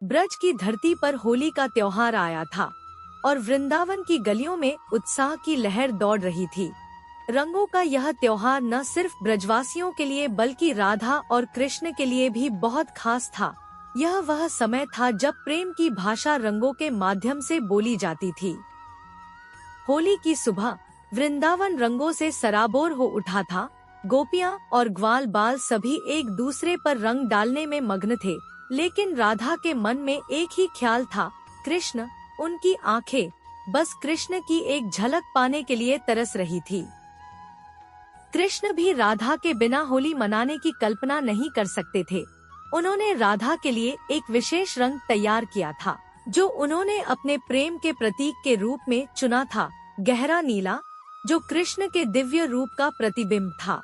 ब्रज की धरती पर होली का त्योहार आया था और वृंदावन की गलियों में उत्साह की लहर दौड़ रही थी। रंगों का यह त्योहार न सिर्फ ब्रजवासियों के लिए बल्कि राधा और कृष्ण के लिए भी बहुत खास था। यह वह समय था जब प्रेम की भाषा रंगों के माध्यम से बोली जाती थी। होली की सुबह वृंदावन रंगों से सराबोर हो उठा था। गोपियां और ग्वाल बाल सभी एक दूसरे पर रंग डालने में मग्न थे, लेकिन राधा के मन में एक ही ख्याल था, कृष्ण। उनकी आंखें बस कृष्ण की एक झलक पाने के लिए तरस रही थी। कृष्ण भी राधा के बिना होली मनाने की कल्पना नहीं कर सकते थे। उन्होंने राधा के लिए एक विशेष रंग तैयार किया था, जो उन्होंने अपने प्रेम के प्रतीक के रूप में चुना था, गहरा नीला, जो कृष्ण के दिव्य रूप का प्रतिबिंब था।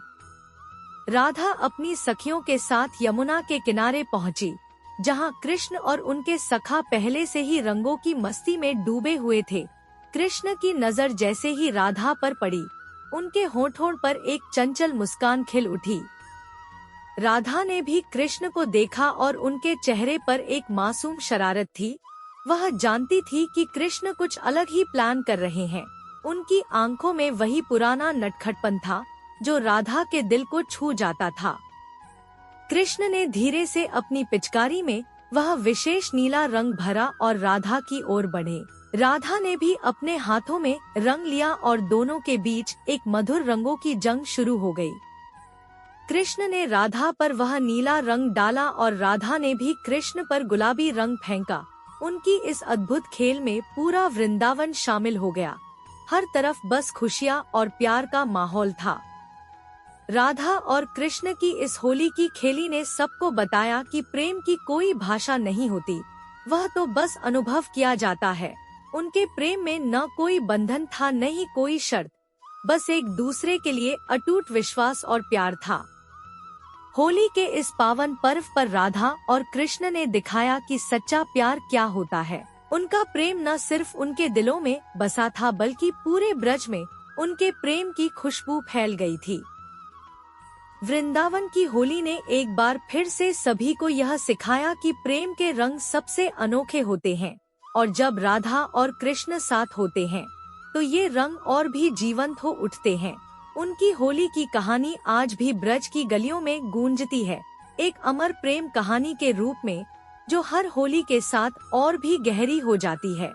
राधा अपनी सखियों के साथ यमुना के किनारे पहुंची, जहां कृष्ण और उनके सखा पहले से ही रंगों की मस्ती में डूबे हुए थे। कृष्ण की नजर जैसे ही राधा पर पड़ी, उनके होठों पर एक चंचल मुस्कान खिल उठी। राधा ने भी कृष्ण को देखा और उनके चेहरे पर एक मासूम शरारत थी। वह जानती थी कि कृष्ण कुछ अलग ही प्लान कर रहे हैं। उनकी आंखों में वही पुराना नटखटपन था जो राधा के दिल को छू जाता था। कृष्ण ने धीरे से अपनी पिचकारी में वह विशेष नीला रंग भरा और राधा की ओर बढ़े। राधा ने भी अपने हाथों में रंग लिया और दोनों के बीच एक मधुर रंगों की जंग शुरू हो गई। कृष्ण ने राधा पर वह नीला रंग डाला और राधा ने भी कृष्ण पर गुलाबी रंग फेंका। उनकी इस अद्भुत खेल में पूरा वृंदावन शामिल हो गया। हर तरफ बस खुशियाँ और प्यार का माहौल था। राधा और कृष्ण की इस होली की खेली ने सबको बताया कि प्रेम की कोई भाषा नहीं होती, वह तो बस अनुभव किया जाता है। उनके प्रेम में न कोई बंधन था, न ही कोई शर्त, बस एक दूसरे के लिए अटूट विश्वास और प्यार था। होली के इस पावन पर्व पर राधा और कृष्ण ने दिखाया कि सच्चा प्यार क्या होता है। उनका प्रेम न सिर्फ उनके दिलों में बसा था, बल्कि पूरे ब्रज में उनके प्रेम की खुशबू फैल गई थी। वृंदावन की होली ने एक बार फिर से सभी को यह सिखाया कि प्रेम के रंग सबसे अनोखे होते हैं, और जब राधा और कृष्ण साथ होते हैं तो ये रंग और भी जीवंत हो उठते हैं। उनकी होली की कहानी आज भी ब्रज की गलियों में गूंजती है, एक अमर प्रेम कहानी के रूप में, जो हर होली के साथ और भी गहरी हो जाती है।